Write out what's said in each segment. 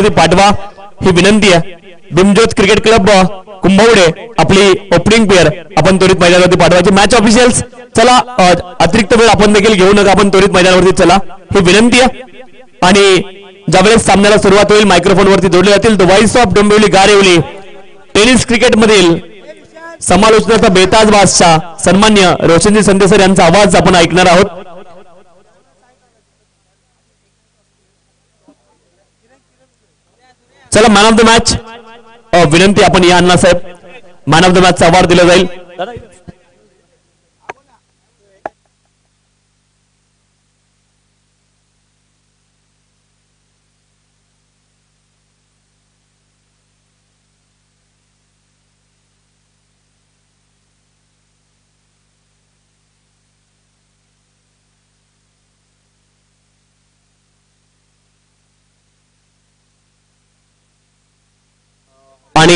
मैदानावरती पाठवा ही विनंती आहे. भीमज्योत क्रिकेट क्लब कुंभवडे आपली ओपनिंग पेअर आपण त्वरित मैदानावरती पाठवायची. मॅच ऑफिशियल्स चला अतिरिक्त वेळ आपण देखील घेऊ नका, आपण त्वरित मैदानावरती चला ही विनंती आहे. आणि ज्यावेळेस सामन्याला सुरुवात होईल मायक्रोफोन वरती जोडले जातील. द व्हॉइस ऑफ डोंबिवली गारेवली टेनिस क्रिकेट मधील समालोचनाचा बेताज बादशाह सन्मान्य रोशनजी संदेसर यांचा आवाज आपण ऐकणार आहोत. चला मॅन ऑफ द मॅच विनंती आपण या Anna Saheb man of the मॅचचा award दिला जाईल. आणि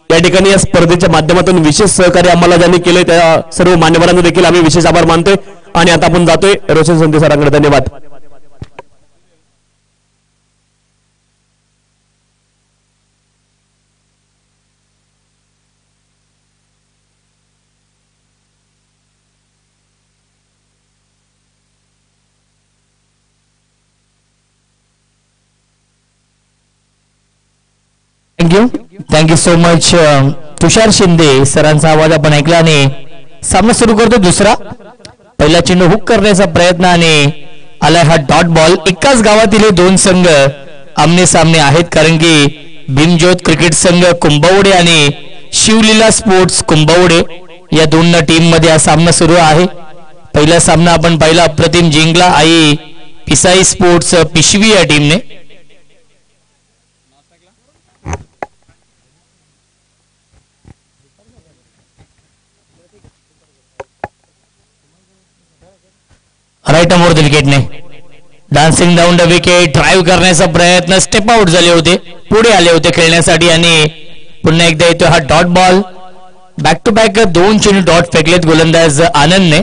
या ठिकाणी या स्पर्धेच्या माध्यमातून विशेष सहकार्य आम्हाला ज्यांनी केले त्या सर्व मान्यवरांना देखील आम्ही विशेष आभार मानतोय. आणि आता आपण जातोय रोशन संदेसरांकडे. धन्यवाद. Thank you so much. Tushar Shinde सरांचा आवाज आपण ऐकला आणि सामना सुरू करतो. दुसरा पहिला चेंडू हुक करण्याचा प्रयत्न आणि आलाय हा डॉट बॉल. एकाच गावातील हे दोन संघ आमने सामने आहेत, कारण की भीमज्योत क्रिकेट संघ कुंभवडे आणि शिवलीला स्पोर्ट्स कुंभवडे या दोन टीम मध्ये हा सामना सुरू आहे. पहिला सामना आपण पाहिला अप्रतिम जिंकला आई पिसाई स्पोर्ट्स पिशवी या टीमने. राईट मोर द विकेटने dancing down the wicket. Drive करण्याचा प्रयत्न, स्टेप आउट झाले होते, पुढे आले होते खेळण्यासाठी आणि पुन्हा एकदा येतो हा dot ball. Back to back दोन चेंडू डॉट फेकलेत गोलंदाज आनंदने.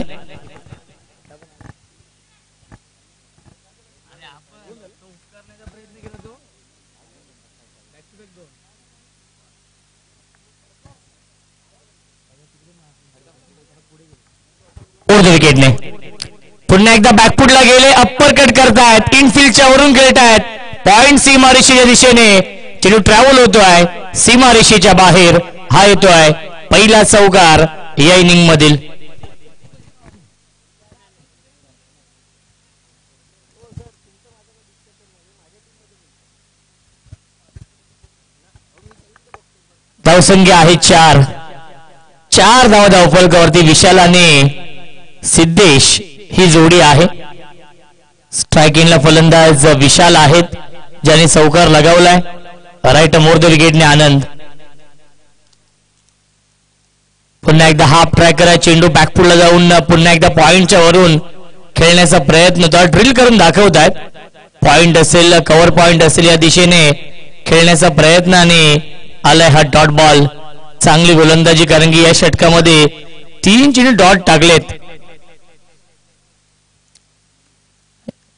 विकेटने पुन्हा एकदा बॅकफुटला गेले, अप्पर कट करतायत, इनफिल्डच्या वरून खेळतायत. पॉइंट सीमारेषेच्या दिशेने चेंडू ट्रॅव्हल होतोय सीमारेषेच्या बाहेर. हा येतोय पहिला चौकार या इनिंग मधील. धावसंख्या आहे 4 धावा धावफलकावरती. विशाल आणि सिद्धेश ही जोडी आहे. स्ट्रायकिंगला फलंदाज विशाल आहेत ज्याने चौकार लगावलाय. राईट मोर द विकेटने आनंद. पुन्हा एकदा हाफ ट्रॅक करा, चेंडू बॅकफुटला जाऊन पुन्हा एकदा पॉइंटच्या वरून खेळण्याचा प्रयत्न तो ड्रिल करून दाखवत आहेत. पॉइंट असेल, कव्हर पॉइंट असेल या दिशेने खेळण्याचा प्रयत्न आणि आलाय हा डॉट बॉल. चांगली गोलंदाजी, कारण की या षटकामध्ये 3 चेंडू डॉट टाकलेत.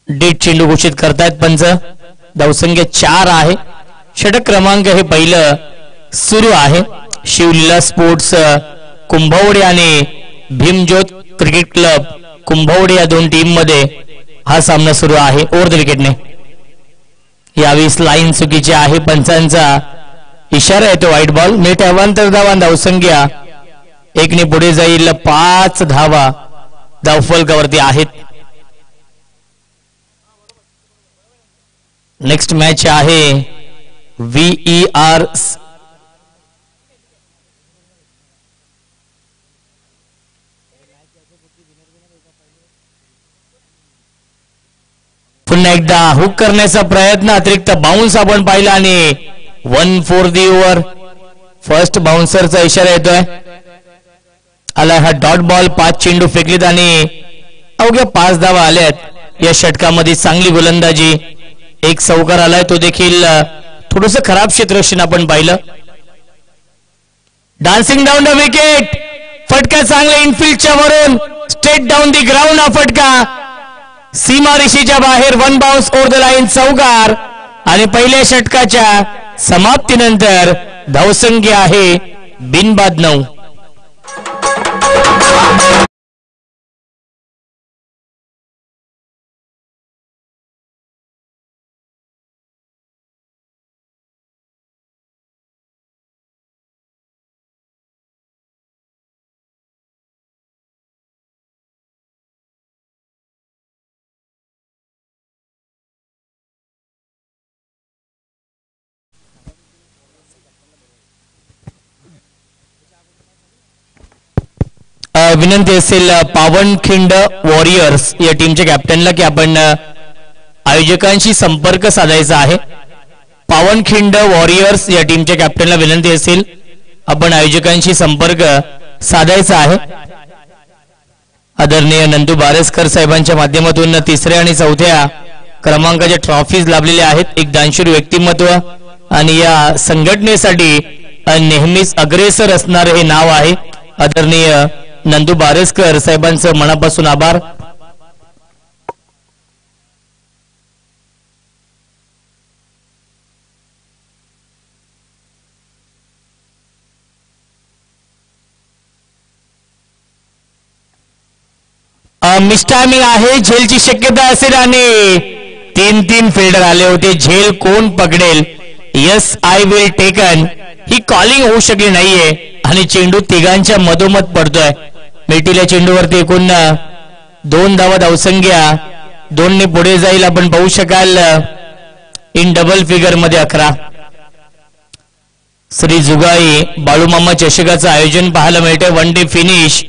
डेट चेंडू घोषित करतायत पंच. धावसंख्या 4 आहे. षटक क्रमांक हे पहिलं सुरू आहे. शिवलीला स्पोर्ट्स कुंभवडे आणि भीमज्योत क्रिकेट क्लब कुंभवडे या दोन टीम मध्ये हा सामना सुरू आहे. ओव्हर द विकेटने यावेळी लाईन चुकीची आहे. पंचांचा इशारा येतो व्हाईट बॉल. नेट अवांतर धावा. धावसंख्या 1 ने पुढे जाईल. 5 धावा धावफलकावरती आहेत. नेक्स्ट मॅच आहे VER पुन्हा एकदा हुक करण्याचा प्रयत्न, अतिरिक्त बाउन्स आपण पाहिला आणि 1 फॉर दी ओव्हर. फर्स्ट बाउन्सरचा इशारा येतोय. आला हा डॉट बॉल. 5 चेंडू फेकलेत आणि अवघ्या 5 धावा आल्यात या षटकामध्ये. चांगली गोलंदाजी. एक चौकार आलाय, तो देखील थोडस खराब क्षेत्ररक्षण आपण पाहिलं. Dancing down the wicket. फटका चांगला इनफिल्डच्या वरून स्ट्रेट डाऊन दी ग्राउंड. हा फटका सीमारेषेच्या बाहेर. 1 बाउन्स ओव्हर द लाईन. चौकार आणि पहिल्या षटकाच्या समाप्तीनंतर धावसंख्या आहे बिनबाद 9. विनंती असेल पावनखिंड वॉरियर्स या टीमच्या कॅप्टनला की आपण आयोजकांशी संपर्क साधायचा आहे. पावनखिंड वॉरियर्स या टीमच्या कॅप्टनला विनंती असेल आपण आयोजकांशी संपर्क साधायचा आहे. आदरणीय नंदू बारेस्कर साहेबांच्या माध्यमातून तिसऱ्या आणि चौथ्या क्रमांकाच्या ट्रॉफीज लाभलेल्या आहेत. एक दानशूर व्यक्तिमत्व आणि या संघटनेसाठी नेहमीच अग्रेसर असणारे हे नाव आहे. आदरणीय नंदू बारेस्कर साहेबांचं मनापासून आभार. मिस्टायमिंग आहे, झेलची शक्यता असेल आणि 3 फिल्डर आले होते. झेल कोण पकडेल? Yes I will taken he calling होऊ शकली नाहीये आणि चेंडू तिघांच्या मधोमध पडतोय. मेटील्या चेंडूवरती एकूण 2 धावा धावसंख्या 2 ने पुढे जाईल. आपण पाहू शकाल इन डबल फिगर मध्ये 11. श्री जुगाई बाळूमामा चषकाचं आयोजन पाहायला मिळते. 1 डे फिनिश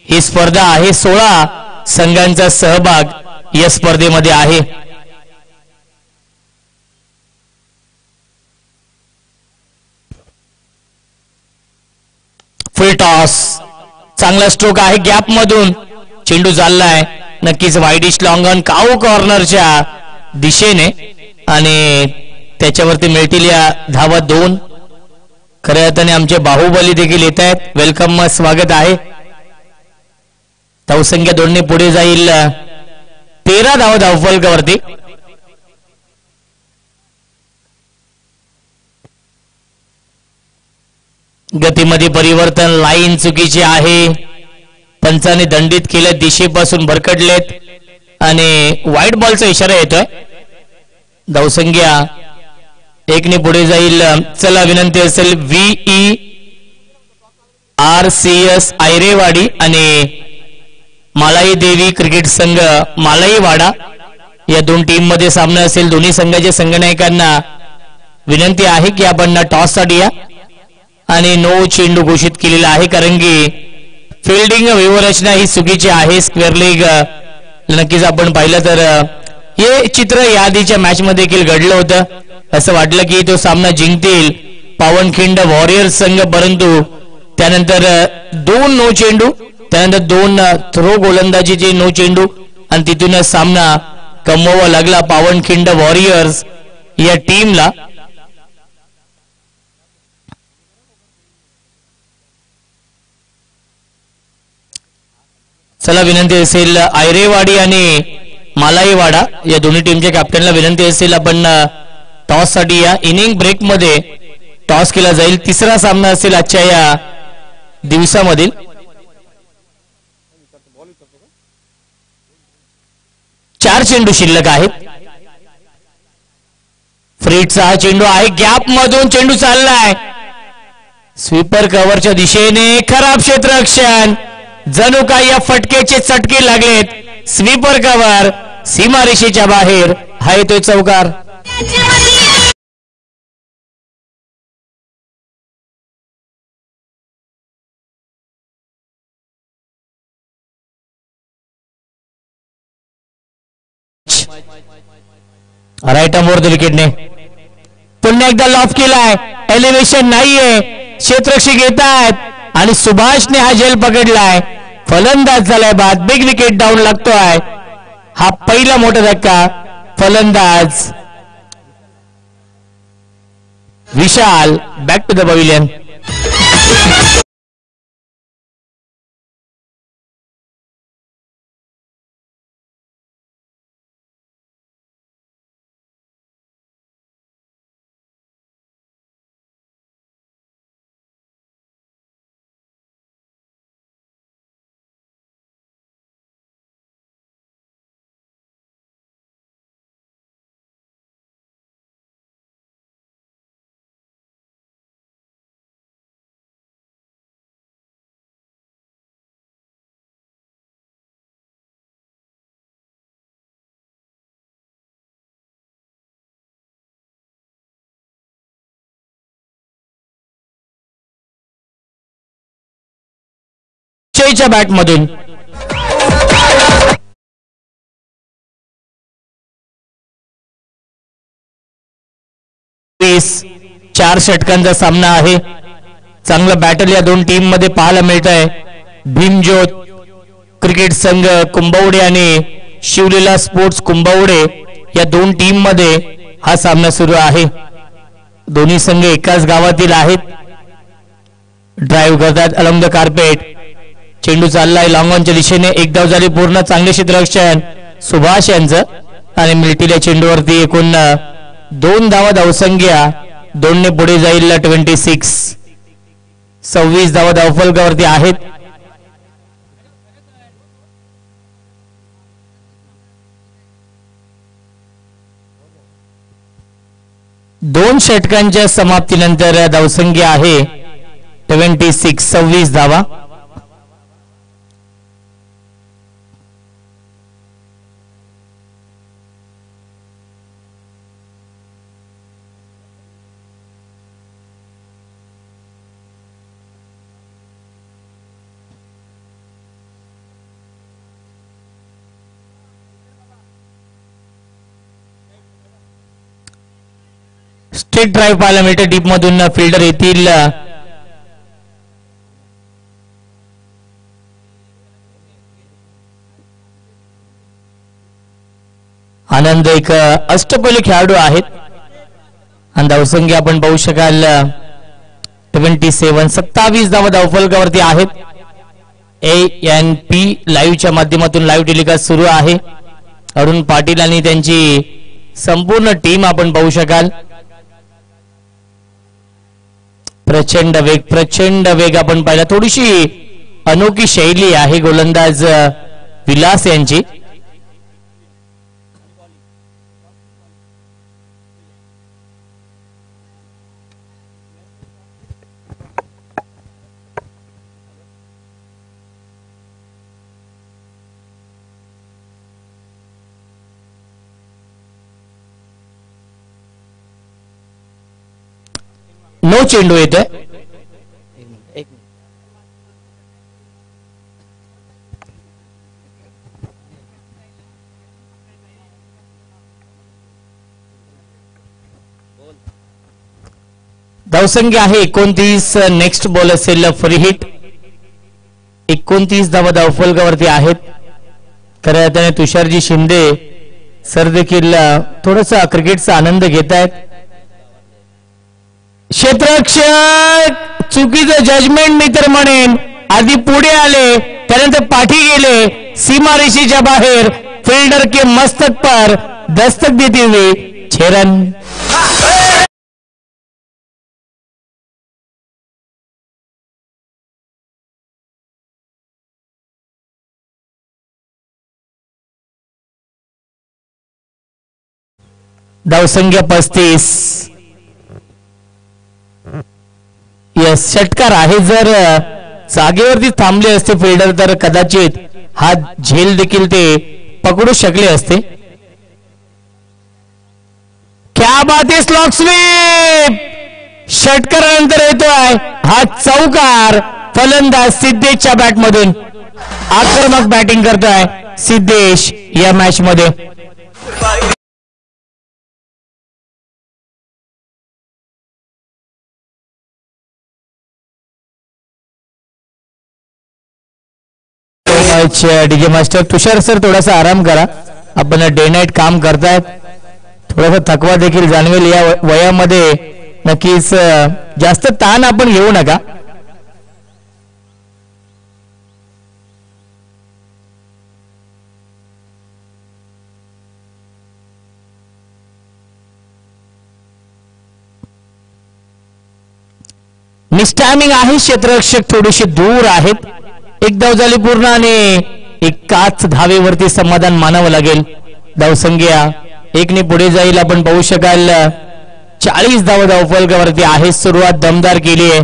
ही स्पर्धा आहे. 16 संघांचा सहभाग या स्पर्धेमध्ये आहे. फुल टॉस, चांगला स्ट्रोक आहे. गॅप मधून चेंडू चाललाय नक्कीच वाईडिश लॉंग ऑन काऊ कॉर्नरच्या दिशेने आणि त्याच्यावरती मिळतील या धावा 2. खऱ्या अर्थाने आमचे बाहुबली देखील येत आहेत. वेलकम, स्वागत आहे. धावसंख्या 2 ने पुढे जाईल. 13 धावा धावफलकावरती. गतीमध्ये परिवर्तन, लाईन चुकीची आहे. पंचाने दंडित केले, दिशेपासून भरकटलेत आणि व्हाईट बॉलचा इशारा येतोय. धावसंख्या 1 ने पुढे जाईल. चला विनंती असेल VERCS आयरेवाडी आणि मालाई देवी क्रिकेट संघ मालाईवाडा या 2 टीम मध्ये सामना असेल. दोन्ही संघाच्या संघनायकांना विनंती आहे की आपण टॉस साठी या आणि नो चेंडू घोषित केलेला आहे कारण की फिल्डिंग व्यूहरचना ही चुकीची आहे. स्क्वेअर लेग नक्कीच आपण पाहिलं तर हे चित्र याआधीच्या मॅच मध्ये देखील घडलं होतं. असं वाटलं की तो सामना जिंकतील पावनखिंड वॉरियर्स संघ, परंतु त्यानंतर 2 नो चेंडू, त्यानंतर 2 थ्रो गोलंदाजीचे नो चेंडू आणि तिथूनच सामना गमवावा लागला पावनखिंड वॉरियर्स या टीमला. चला विनंती असेल आयरेवाडी आणि मालाईवाडा या दोन्ही टीमच्या कॅप्टनला विनंती असेल आपण टॉस साठी या. इनिंग ब्रेक मध्ये टॉस केला जाईल. तिसरा सामना असेल आजच्या या दिवसामधील. चार चेंडू शिल्लक आहेत. फ्रीटचा हा चेंडू आहे. गॅप मधून चेंडू चाललाय स्वीपर कव्हरच्या दिशेने. खराब क्षेत्ररक्षण, जणू काय या फटकेचे चटके लागलेत. स्वीपर कव्हर सीमारेषेच्या बाहेर. हा येतोय चौकार. राईट आर्मवर विकेटने पुन्हा एकदा लॉफ केलाय. एलिव्हेशन नाहीये, क्षेत्ररक्षक येत आहेत आणि सुभाषने हा झेल पकडलाय. फलंदाज झालाय बाद. बिग विकेट डाऊन लागतोय. हा पहिला मोठा धक्का. फलंदाज विशाल बॅक टू द पवेलियन. कुंभवडेच्या बॅटमधून. चार षटकांचा सामना आहे. चांगलं बॅटल या दोन टीम मध्ये पाहायला मिळत आहे. भीमज्योत क्रिकेट संघ कुंभवडे आणि शिवलीला स्पोर्ट्स कुंभवडे या दोन टीम मध्ये हा सामना सुरू आहे. दोन्ही संघ एकाच गावातील आहेत. ड्राईव्ह करतात अलॉंग द कार्पेट. चेंडू चाललाय लॉंग ऑनच्या दिशेने. एक धाव झाली पूर्ण. चांगले क्षेत्ररक्षण सुभाष यांचं आणि मिल्टील्या चेंडूवरती एकूण 2 धावा धावसंख्या 2ने पुढे जाईल. 26 26 धावा धावफलकावरती आहेत. दोन षटकांच्या समाप्तीनंतर धावसंख्या आहे 26 26 धावा. स्ट्रेट ड्राईव्ह पाहायला मिळते. डीप मधून फिल्डर येतील. आनंद एक अष्टपैलू खेळाडू आहेत आणि धावसंख्या आपण पाहू शकाल 27 27 धावा धावफलकावरती आहेत. ANP लाईव्हच्या माध्यमातून लाईव्ह टेलिकास्ट सुरू आहे. अरुण पाटील आणि त्यांची संपूर्ण टीम आपण पाहू शकाल. प्रचंड वेग आपण पाहिला. थोडीशी अनोखी शैली आहे गोलंदाज विलास यांची. नो चेंडू येतोय. धावसंख्या आहे 29. नेक्स्ट बॉल असेल फ्री हिट. 29 धावा धावफलकावरती आहेत. खऱ्या अर्थाने तुषारजी शिंदे सर देखील थोडासा क्रिकेटचा आनंद घेत आहेत. क्षेत्ररक्षक चुकीचं जजमेंट मी तर म्हणेन. आधी पुढे आले त्यानंतर पाठी गेले. सीमारेषेच्या बाहेर फिल्डर के मस्तक पर दस्तक देते हुए 6 रन. धावसंख्या 35. यस षटकार आहे. जर जागेवरती थांबले असते फिल्डर तर कदाचित हा झेल देखील ते पकडू शकले असते. क्या बात आहे. स्लॉग स्वीप षटकारानंतर येतोय हा चौकार. फलंदाज सिद्धेशच्या बॅटमधून आक्रमक बॅटिंग करतोय सिद्धेश या मॅच मध्ये. डीजे मास्टर तुषार सर थोडासा आराम करा. आपण डे नाईट काम करतायत. थोडासा थकवा देखील जाणवेल या वयामध्ये. नक्कीच जास्त ताण आपण घेऊ नका. मिसटायमिंग आहे. क्षेत्ररक्षक थोडेसे दूर आहेत. एक धाव झाली पूर्ण आणि एकाच धावेवरती समाधान मानावं लागेल. धावसंख्या 1ने पुढे जाईल. आपण पाहू शकाल 40 धावा धावफलकावरती आहे. सुरुवात दमदार केली आहे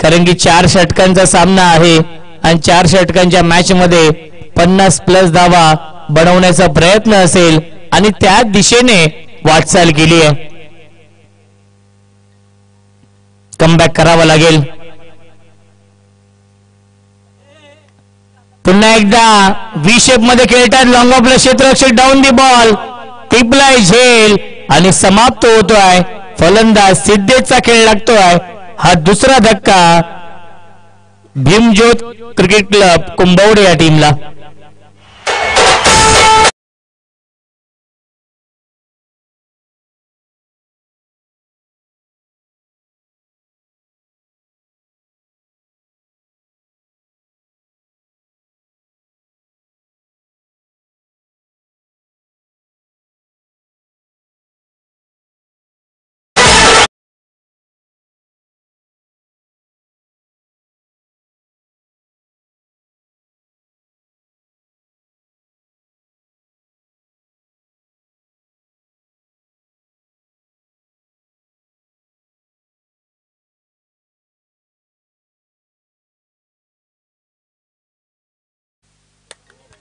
कारण की 4 षटकांचा सामना आहे आणि 4 षटकांच्या मॅच मध्ये 50+ धावा बनवण्याचा प्रयत्न असेल आणि त्या दिशेने वाटचाल केली आहे. कमबॅक करावा लागेल. पुन्हा एकदा व्ही शेप मध्ये खेळतात. लॉंग ऑफला क्षेत्ररक्षक डाऊन दी बॉल, टिपलाय झेल आणि समाप्त होतोय. फलंदाज सिद्धेशचा खेळ लागतोय. हा दुसरा धक्का भीमज्योत क्रिकेट क्लब कुंभवडे या टीमला.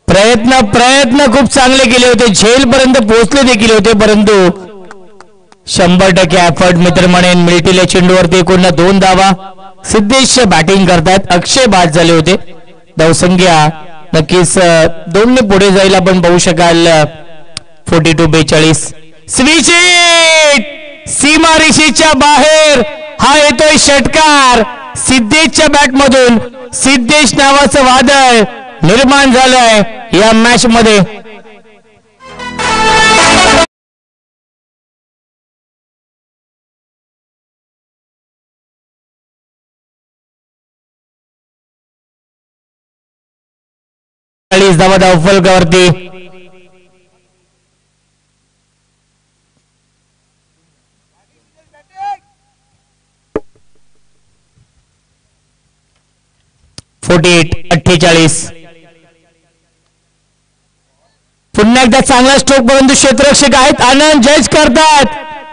प्रयत्न खूप चांगले केले होते, झेलपर्यंत पोहोचले देखील होते, परंतु 100% एफर्ट मित्र म्हणेन मिळतील. चेंडूवरती एकूण 2 धावा. सिद्धेश बॅटिंग करतात. अक्षय बाद झाले होते. धावसंख्या नक्कीच 2 पुढे जाईल आपण पाहू शकाल. 42-42. स्विच हिट सीमारेषेच्या बाहेर. हा येतोय षटकार सिद्धेशच्या बॅट मधून. सिद्धेश नावाचं वादळ निर्माण झालंय या मॅच मध्ये. धावा धावफलकावरती. पुन्हा एकदा चांगला स्ट्रोक, परंतु क्षेत्ररक्षक आहेत आनंद जज करतात.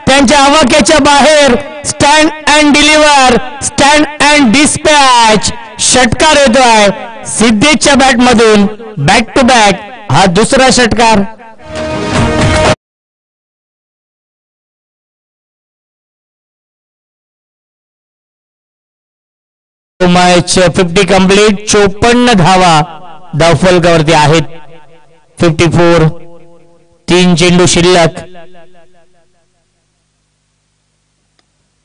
त्यांच्या आवाक्याच्या बाहेर. Stand and deliver, stand and dispatch. षटकार येतोय सिद्धेशच्या बॅट मधून. बॅक टू बॅक हा दुसरा षटकार. Match 50 complete. 54 धावा धावफलकावरती आहेत. 54. 3 चेंडू शिल्लक.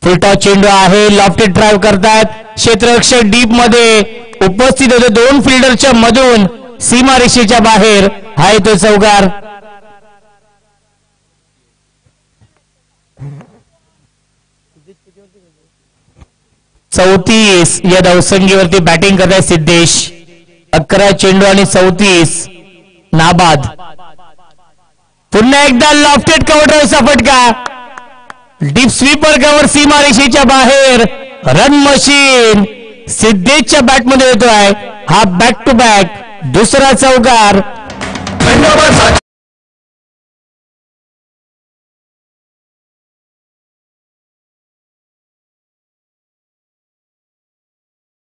फुलटॉस चेंडू आहे. लॉफ्टेड ड्राईव्ह करतात. क्षेत्ररक्षक डीप मध्ये उपस्थित होते. 2 फिल्डरच्या मधून सीमारेषेच्या बाहेर. हा येतो चौकार. चौतीस या धावसंख्येवरती बॅटिंग करताय सिद्धेश. 11 चेंडू आणि 34 नाबाद. पुन्हा एकदा लॉफ्टेड कव्हरचा फटका. डीप स्वीपर कव्हर सीमारेषेच्या बाहेर. रन मशीन सिद्धेशच्या बॅटमध्ये येतोय. हा बॅक टू बॅक दुसरा चौकार.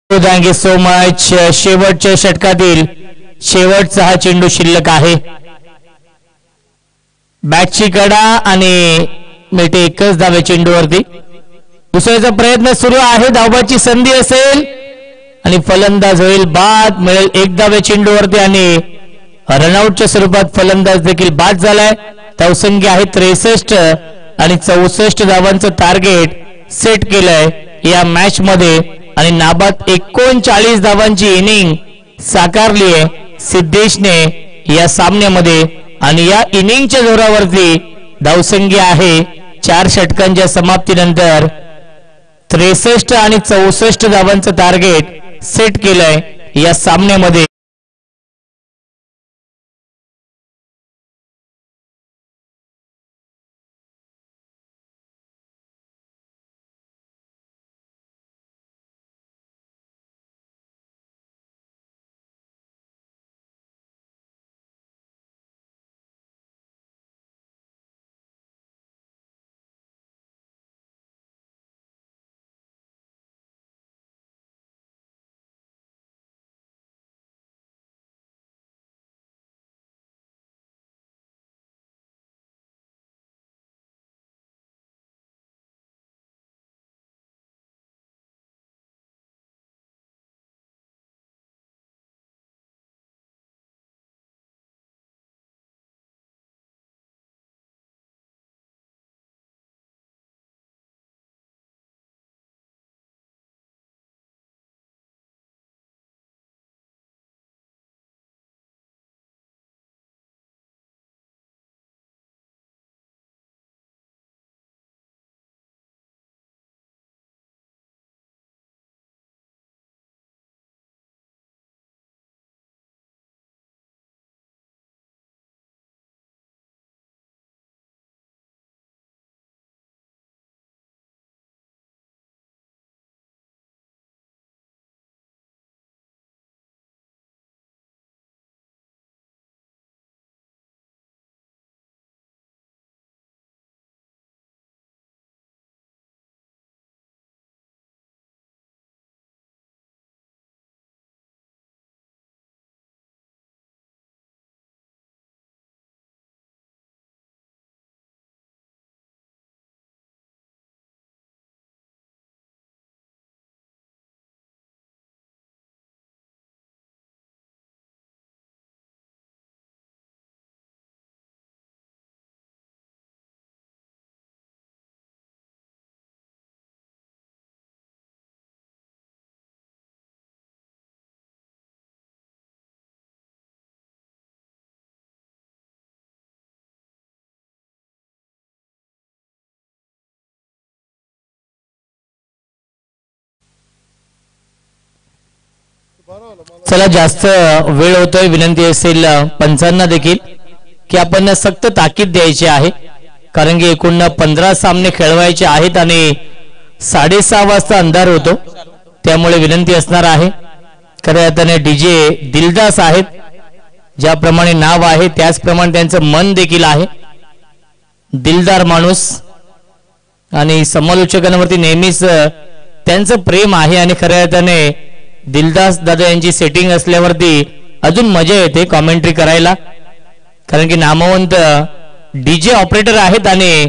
Thank you so much. शेवटच्या षटकातील शेवटचा हा चेंडू शिल्लक आहे. बॅटची कडा आणि मिळते एकच धावे चेंडूवरती. दुसऱ्याचा प्रयत्न सुरू आहे. धावबाची संधी असेल आणि फलंदाज होईल बाद. मिळेल 1 धावे चेंडूवरती आणि रनआउटच्या स्वरूपात फलंदाज देखील बाद झालाय. धावसंख्या आहे 63 आणि 64 धावांचं टार्गेट सेट केलंय या मॅच मध्ये आणि नाबाद 39 धावांची इनिंग साकारली आहे सिद्धेशने या सामन्यामध्ये. आणि या इनिंगच्या जोरावरती धावसंख्या आहे 4 षटकांच्या समाप्तीनंतर 63 आणि 64 धावांचं टार्गेट सेट केलंय या सामन्यामध्ये. चला जास्त वेळ होतोय, विनंती असेल पंचांना देखील की आपण सक्त ताकीद द्यायची आहे, कारण की एकूण 15 सामने खेळवायचे आहेत आणि 6:30 वाजता अंधार होतो. त्यामुळे विनंती असणार आहे. खऱ्या अर्थाने डीजे दिलदास आहेत, ज्याप्रमाणे नाव आहे त्याचप्रमाणे त्यांचं मन देखील आहे. दिलदार माणूस आणि समालोचकांवरती नेहमीच त्यांचं प्रेम आहे आणि खऱ्या अर्थाने दिलदास दादा यांची सेटिंग असल्यावरती अजून मजा येते कॉमेंट्री करायला, कारण की नामवंत डीजे ऑपरेटर आहेत आणि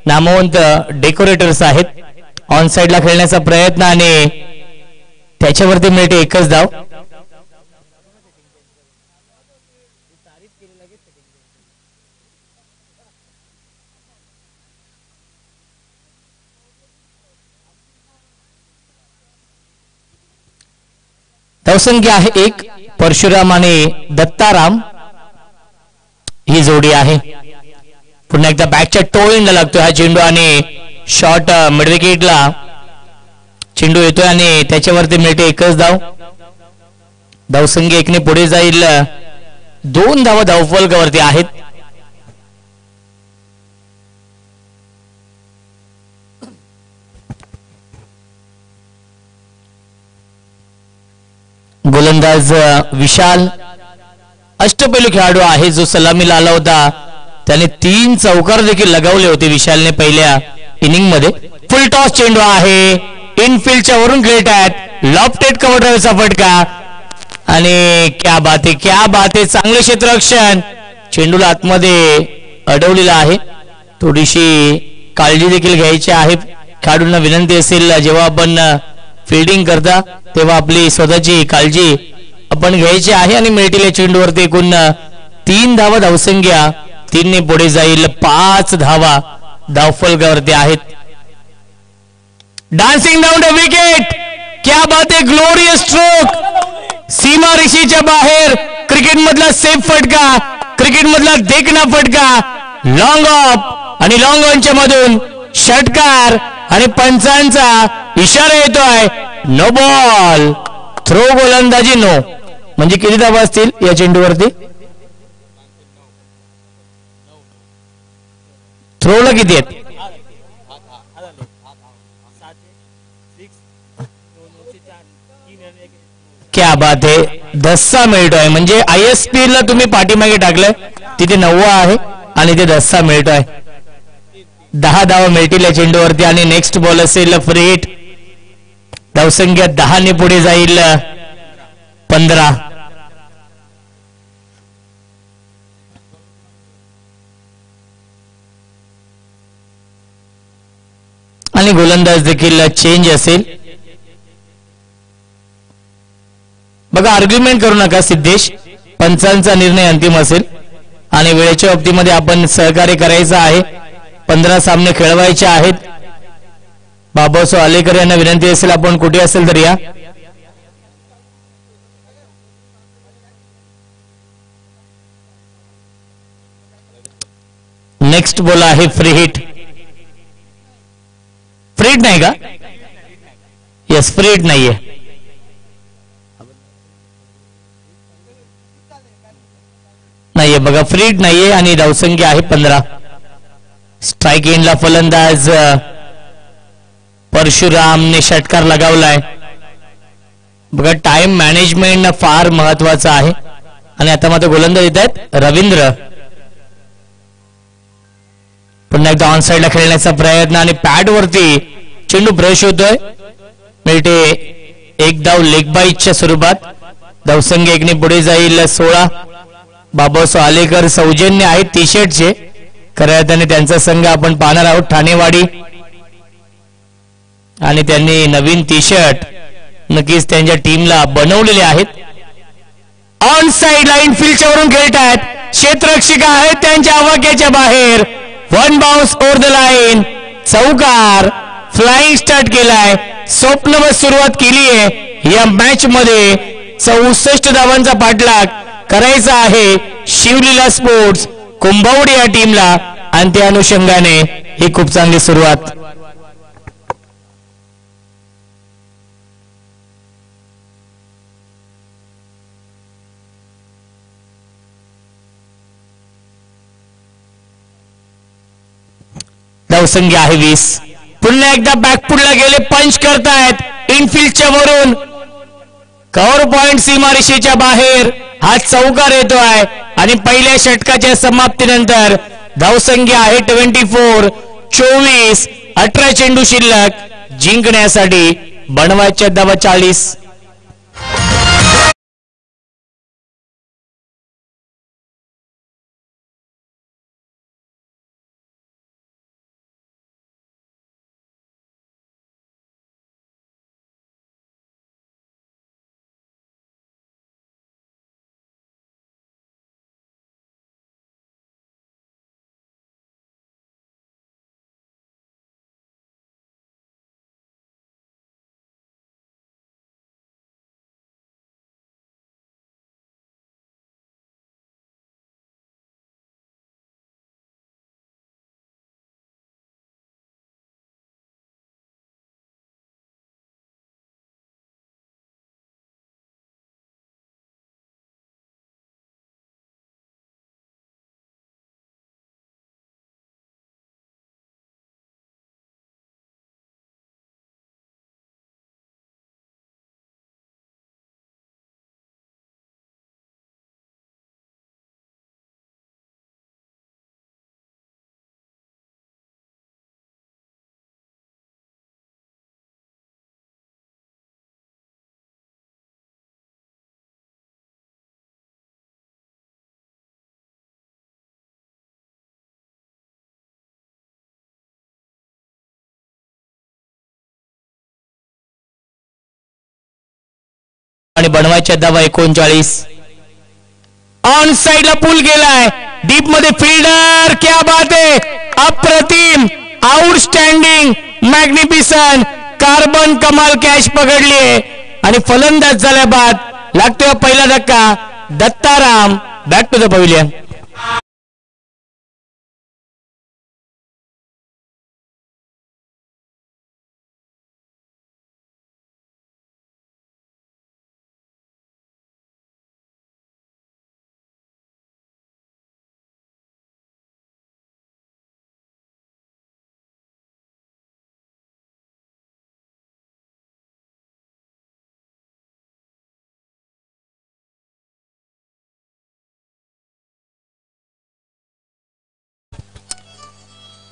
नामवंत डेकोरेटर्स आहेत. ऑन साइडला खेळण्याचा प्रयत्न आणि त्याच्यावरती मिळते एकच धाव. धावसंख्या आहे 1. परशुराम आणि दत्ताराम ही जोडी आहे. पुन्हा एकदा बॅकच्या टोळीला लागतोय हा चेंडू आणि शॉर्ट मिडविकेटला चेंडू येतोय आणि त्याच्यावरती मिळते एकच धाव. धावसंख्या 1 ने पुढे जाईल. 2 धावा धावफलकावरती आहेत. गोलंदाज विशाल अष्टपैलू खेळाडू आहे, जो सलामीला आला होता. त्याने 3 चौकार देखील लगावले होते विशालने पहिल्या इनिंग मध्ये. फुल टॉस चेंडू आहे, इनफिल्डच्या वरून खेळत आहेत. लॉफ्टेड कव्हर ड्राईव्हचा फटका आणि क्या बात आहे, क्या बात आहे, चांगले क्षेत्ररक्षण. चेंडूला आतमध्ये अडवलेला आहे. थोडीशी काळजी देखील घ्यायची आहे. खेळाडूंना विनंती असेल जेव्हा आपण फिल्डिंग करता तेव्हा आपली स्वतःची काळजी आपण घ्यायची आहे. आणि मिळतील चेंडूवरती एकूण 3 धावा धावसंख्या 3 ने पुढे जाईल. 5 धावा धावफलकावरती आहेत. डान्सिंग डाऊन द विकेट, क्या बात आहे, ग्लोरियस स्ट्रोक, सीमा रेषेच्या बाहेर. क्रिकेट मधला सेफ फटका, क्रिकेट मधला देखना फटका, लॉंग ऑफ आणि लॉंग ऑनच्या मधून षटकार आणि पंचांचा इशारा येतोय. नो बॉल, थ्रो गोलंदाजी नो. म्हणजे किती धावा असतील या चेंडूवरती? थ्रोला किती आहेत? क्या बात आहे, 10 मिळतोय. म्हणजे ISP ला तुम्ही पाठीमागे टाकलंय तिथे 9 आहे आणि ते 10 मिळतोय. 10 धावा मिळतील या चेंडूवरती आणि नेक्स्ट बॉल असेल फ्री हिट. धावसंख्या 10 ने पुढे जाईल 15. आणि गोलंदाज देखील चेंज असेल. बघा, आर्ग्युमेंट करू नका सिद्धेश, पंचांचा निर्णय अंतिम असेल आणि वेळेच्या बाबतीमध्ये आपण सहकार्य करायचं आहे. 15 सामने खेळवायचे आहेत. बाबासाहेब आलेकर यांना विनंती असेल आपण कुठे असेल तर या. नेक्स्ट बॉल आहे फ्री हिट. फ्री हिट नाही का? येस, फ्री हिट नाहीये. नाहीये बघा, फ्री हिट नाहीये आणि धावसंख्या आहे 15. स्ट्राईक एंडला फलंदाज परशुरामने षटकार लगावलाय. बघा, टाइम मॅनेजमेंट फार महत्वाचं आहे. आणि आता मात्र गोलंदाज येत आहेत रवींद्र. पुन्हा एकदा ऑन साइडला खेळण्याचा प्रयत्न आणि पॅड वरती चेंडू ब्रश होतोय. मिळते 1 धाव लेग बाईटच्या स्वरूपात. धावसंख्या 1 ने पुढे जाईल 16. बाबासाहेब आलेकर सौजन्य आहेत टी शर्टचे. खऱ्या अर्थाने त्यांचा संघ आपण पाहणार आहोत ठाणेवाडी. आणि त्यांनी नवीन टी शर्ट नक्कीच त्यांच्या टीमला बनवलेले आहेत. ऑन साइड लाईन फील्डच्या वरून खेळत आहेत. क्षेत्ररक्षिका आहेत त्यांच्या आवाक्याच्या बाहेर. 1 बाउन्स ओव्हर द लाईन. चौकार. फ्लाइंग स्टार्ट केलाय. स्वप्नवत सुरुवात केली आहे या मॅच मध्ये. 64 धावांचा पाठलाग करायचा आहे शिवलीला स्पोर्ट्स कुंभवडी या टीमला. आणि त्या अनुषंगाने ही खूप चांगली सुरुवात. धावसंख्या आहे 20. पुन्हा एकदा बॅकफुटला गेले, पंच करतायत इनफिल्डच्या वरून, कव्हर पॉइंट सीमारेषेच्या बाहेर हा चौकार येतोय आणि पहिल्या षटकाच्या समाप्तीनंतर धावसंख्या आहे 24. 24, 18 चेंडू शिल्लक. जिंकण्यासाठी बनवायच्या धावा 40. आणि बनवायच्या धावा 39. ऑन साइडला पूल गेलाय, डीप मध्ये फिल्डर, क्या बात आहे, अप्रतिम, आउटस्टँडिंग, मॅग्निफिसंट, कार्बन कमाल कॅच पकडलीये आणि फलंदाज झाल्या बाद लागतोय पहिला धक्का. Dattaram back to the pavilion.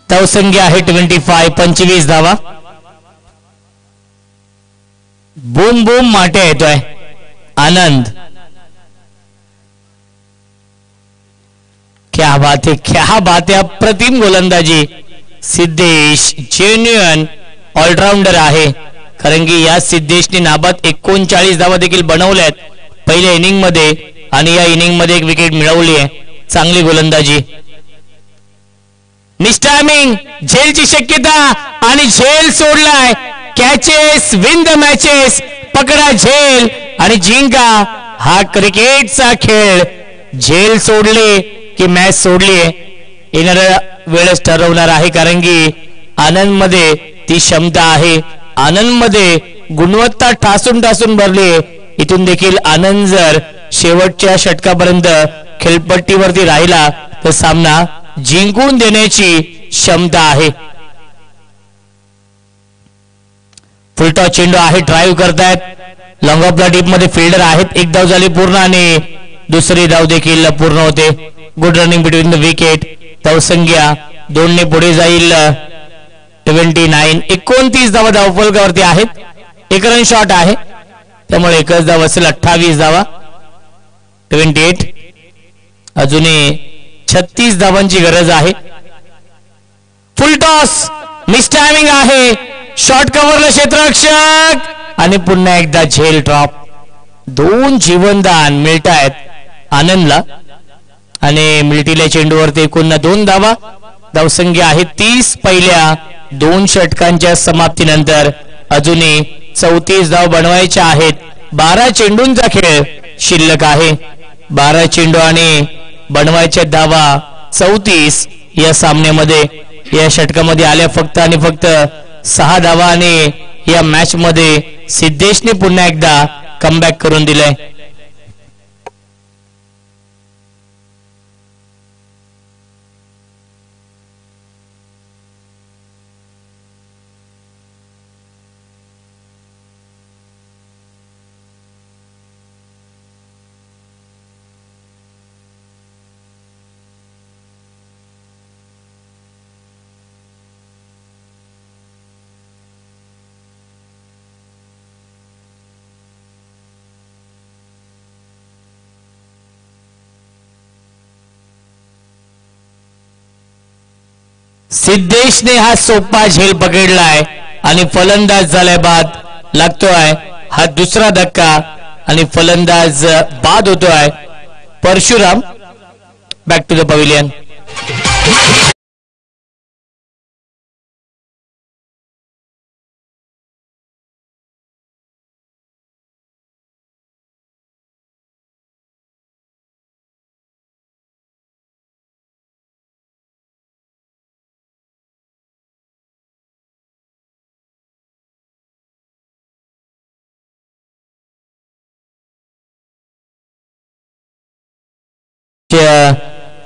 धावसंख्या आहे 25. 25 धावा. बूम बूम माटे येतोय आनंद. क्या बात है, क्या बात है, अप्रतिम गोलंदाजी. सिद्धेश जेन्युअन ऑलराऊंडर आहे, कारण की या सिद्धेशने नाबाद 39 धावा देखील बनवल्यात पहिल्या इनिंग मध्ये आणि या इनिंग मध्ये एक विकेट मिळवली आहे. चांगली गोलंदाजी. मिसटायमिंग, झेलची शक्यता आणि झेल सोडलाय. कॅचेस विन द मॅचेस, पकडा झेल आणि जिंका. हा क्रिकेटचा खेळ. झेल सोडले की मॅच सोडली. येणाऱ्या वेळेस ठरवणार आहे, कारण की आनंद मध्ये ती क्षमता आहे. आनंद मध्ये गुणवत्ता ठासून ठासून भरली. इथून देखील आनंद जर शेवटच्या षटकापर्यंत खेळपट्टीवरती राहिला तर सामना जिंकून देण्याची क्षमता आहे. फुलटॉस चेंडू आहे, ड्राईव्ह करतायत. लॉंग ऑफला डीप मध्ये फिल्डर आहेत. एक धाव झाली पूर्ण आणि दुसरी धाव देखील पूर्ण होते. Good running between the wicket. धावसंख्या 2 ने पुढे जाईल 29. 29 धावा धावफलकावरती आहेत. एक रन शॉट आहे, त्यामुळे एकच धाव असेल. 28 धावा. 28. अजूनही 36 धावांची गरज आहे. फुल टॉस, मिस टायमिंग आहे, शॉर्ट कव्हरला क्षेत्ररक्षक आणि पुन्हा एकदा झेल ड्रॉप. 2 जीवनदान मिळत आहेत आनंदला आणि मिळतील्या चेंडूवरती एकूण 2 धावा. धावसंख्या आहे 30 पहिल्या 2 षटकांच्या समाप्तीनंतर. अजूनही 34 धाव बनवायच्या आहेत. 12 चेंडूंचा खेळ शिल्लक आहे. 12 चेंडू आणि बनवायच्या धावा 34. या सामन्यामध्ये या षटकामध्ये आल्या फक्त आणि फक्त 6 धावा आणि या मॅच मध्ये सिद्धेशने पुन्हा एकदा कमबॅक करून दिलंय. सिद्धेशने हा सोपा झेल पकडलाय आणि फलंदाज झालाय बाद लागतोय हा दुसरा धक्का आणि फलंदाज बाद होतोय. Parshuram back to the pavilion.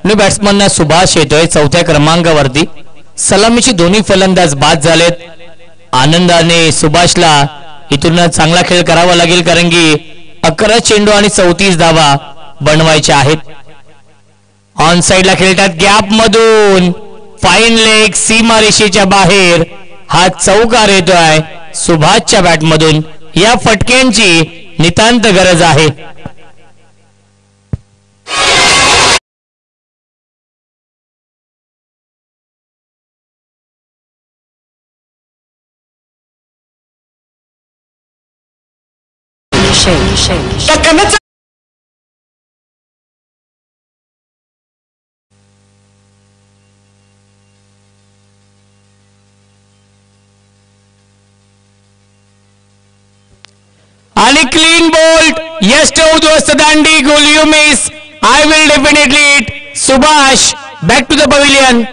New batsman Subhash येतोय चौथ्या क्रमांकावरती. सलामीचे दोन्ही फलंदाज बाद झालेत. आनंदाने सुभाषला इथून चांगला खेळ करावा लागेल कारण की 11 चेंडू आणि 34 धावा बनवायच्या आहेत. ऑन साइडला खेळतात गॅप मधून फाईन लेग सीमारेषेच्या बाहेर हा चौकार येतोय सुभाषच्या बॅट मधून. या फटक्यांची नितांत गरज आहे. आणि क्लीन बोल्ट यस टू उद्ध्वस्त दांडी गोल you miss I will definitely it. Subhash back to the pavilion.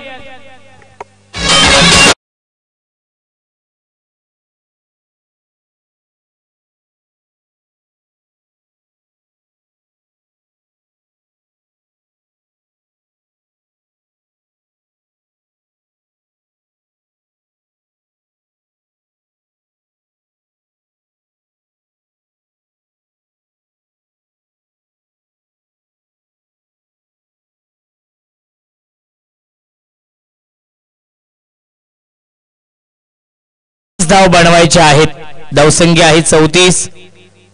धाव बनवायचे आहेत. धावसंख्या आहे 34.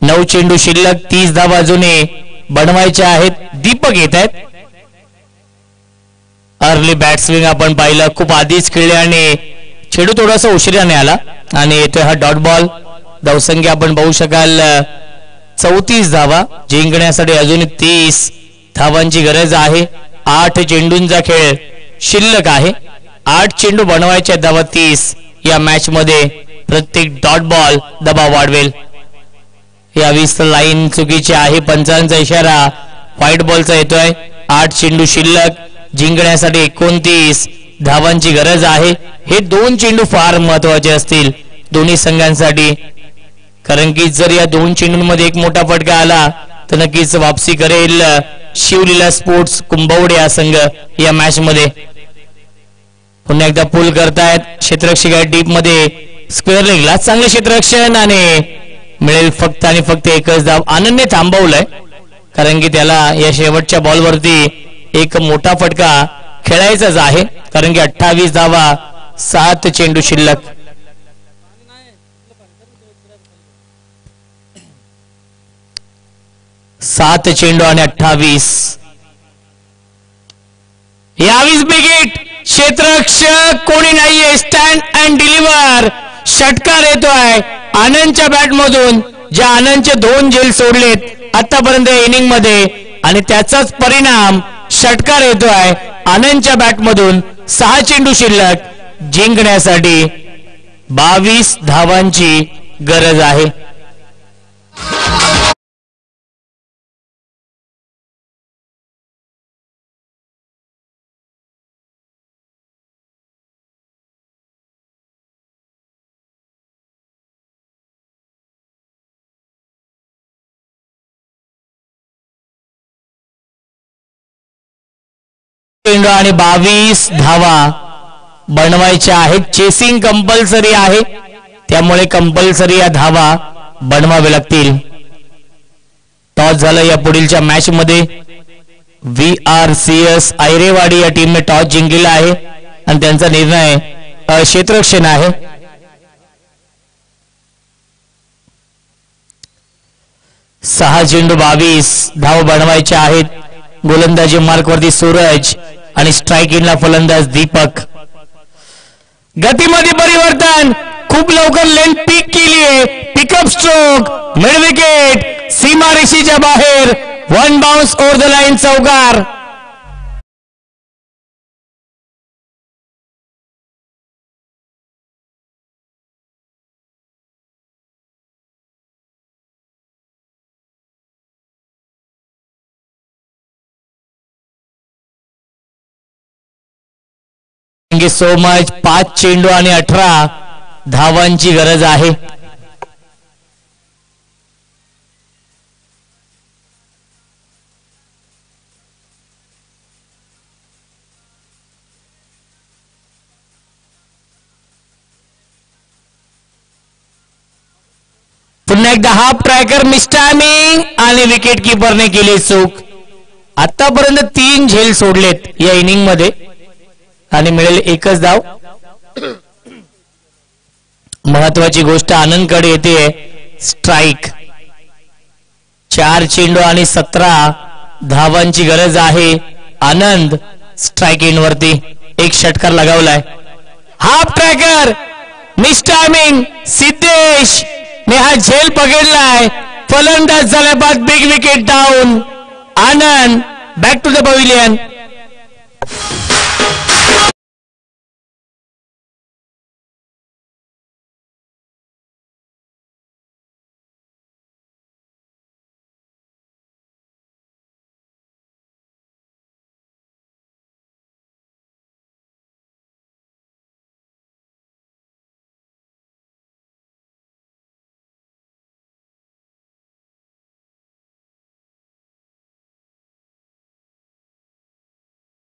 9 चेंडू शिल्लक. 30 धाव अजूनही बनवायच्या आहेत. दीपक येत आहेत. अर्ली बॅट स्विंग आपण पाहिलं खूप आधीच खेळले आणि चेंडू थोडासा उशिराने आला आणि येतोय हा डॉट बॉल. धावसंख्या आपण पाहू शकाल 34 धावा. जिंकण्यासाठी अजून 30 धावांची गरज आहे. 8 चेंडूंचा खेळ शिल्लक आहे. 8 चेंडू बनवायच्या धावा 30. या मॅच मध्ये प्रत्येक डॉट बॉल दबाव वाढवेल. या 20 लाईन चुकीची आहे. पंचांचा इशारा व्हाईट बॉलचा येतोय. 8 चेंडू शिल्लक. जिंकण्यासाठी 29 धावांची गरज आहे. हे 2 चेंडू फार महत्वाचे असतील दोन्ही संघांसाठी कारण की जर या 2 चेंडूंमध्ये एक मोठा फटका आला तर नक्कीच वापसी करेल शिवलीला स्पोर्ट्स कुंभवडे हा संघ या मॅच मध्ये. पुन्हा एकदा पुल करतायत. क्षेत्ररक्षक आहे डीप मध्ये. स्क्वेअर लेगला चांगले क्षेत्ररक्षण आणि मिळेल फक्त आणि फक्त एकच धाव. आनंदने थांबवलंय कारण की त्याला या शेवटच्या बॉलवरती एक मोठा फटका खेळायचाच आहे कारण की 28 धावा 7 चेंडू शिल्लक. सात चेंडू आणि 28. यावीस बिगिट. क्षेत्ररक्षक कोणी नाहीये. Stand and deliver. षटकार येतोय आनंदच्या बॅट मधून. ज्या आनंदचे 2 झेल सोडलेत आतापर्यंत इनिंग मध्ये आणि त्याचाच परिणाम षटकार येतोय आनंदच्या बॅट मधून. 6 चेंडू शिल्लक. जिंकण्यासाठी 22 धावांची गरज आहे. आणि 22 धावा बनवायच्या आहेत. चेसिंग कंपल्सरी आहे त्यामुळे कंपल्सरी या धावा बनवावे लागतील. टॉस झालं या पुढीलच्या मॅच मध्ये. VRCS आयरेवाडी या टीमने टॉस जिंकलेला आहे आणि त्यांचा निर्णय क्षेत्ररक्षण आहे. सहा चेंडू 22 धाव बनवायच्या आहेत. गोलंदाजी मार्कवरती सूरज आणि स्ट्राईक इनला फलंदाज दीपक. गतीमध्ये परिवर्तन, खूप लवकर लेन पीक केलीये, पिकअप स्ट्रोक, मिड विकेट, सीमारेषेच्या बाहेर, 1 बाउन्स ओव्हर द लाईन, चौकार. Thank you so much. 5 चेंडू आणि 18 धावांची गरज आहे. पुन्हा एकदा हाफ ट्रॅकर मिस्टायमिंग आणि विकेट किपरने केली चूक. आतापर्यंत 3 झेल सोडलेत या इनिंग मध्ये आणि मिळेल एकच धाव. महत्वाची गोष्ट आनंदकडे येते स्ट्राईक. 4 चेंडू आणि 17 धावांची गरज आहे. आनंद स्ट्राईक इन वरती एक षटकार लगावलाय. हाफ ट्रॅकर मिस्टायमिंग, सिद्धेश ने हा झेल पकडलाय. फलंदाज झाल्याबाद big wicket down. Anand back to the pavilion.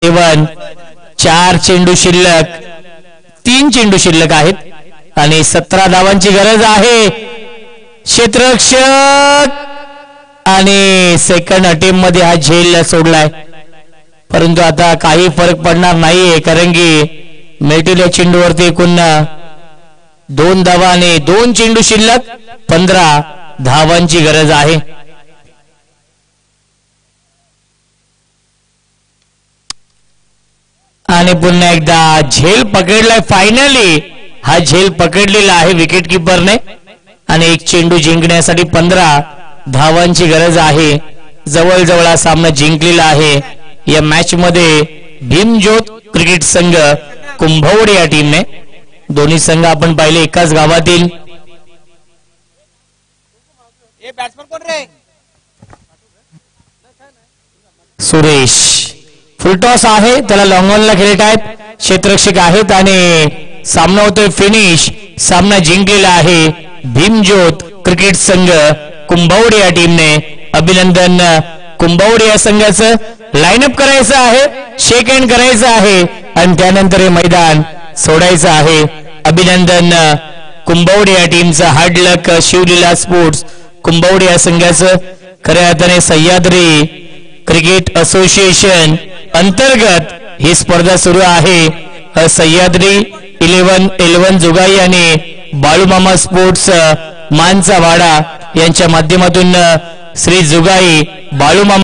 केवळ 4 चेंडू शिल्लक, 3 चेंडू शिल्लक आहेत आणि 17 धावांची गरज आहे. क्षेत्ररक्षक आणि सेकंड अटेम्प्ट मध्ये हा झेल सोडलाय, परंतु आता काही फरक पडणार नाहीये कारण की मेटेल्या चेंडूवरती एकूण 2 धावा आणि 2 चेंडू शिल्लक, 15 धावांची गरज आहे. आणि पुन्हा एकदा झेल पकडलाय. फायनली हा झेल पकडलेला आहे विकेट किपरने आणि एक चेंडू जिंकण्यासाठी 15 धावांची गरज आहे. जवळजवळ हा सामना जिंकलेला आहे. या मॅच मध्ये भीमज्योत क्रिकेट संघ कुंभवडे या टीमने, दोन्ही संघ आपण पाहिले एकाच गावातील. सुरेश फुलटॉस आहे, त्याला लॉंग ऑनला खेळत आहेत. क्षेत्ररक्षक आहेत आणि सामना होतोय फिनिश. सामना जिंकलेला आहे भीमज्योत क्रिकेट संघ कुंभवडे या टीमने. अभिनंदन कुंभवडे या संघाचं. लाईनअप करायचं आहे, शेक हँड करायचं आहे आणि त्यानंतर हे मैदान सोडायचं आहे. अभिनंदन कुंभवडे या टीमचं. हार्ड लक शिवलीला स्पोर्ट्स कुंभवडे या संघाचं. खऱ्या अर्थाने सह्याद्री क्रिकेट असोसिएशन अंतर्गत ही स्पर्धा सुरू आहे. सह्याद्री 11 जुगाई आणि बाळूमामा स्पोर्ट्स मानचा वाडा यांच्या माध्यमातून श्री जुगाई बाळूमामा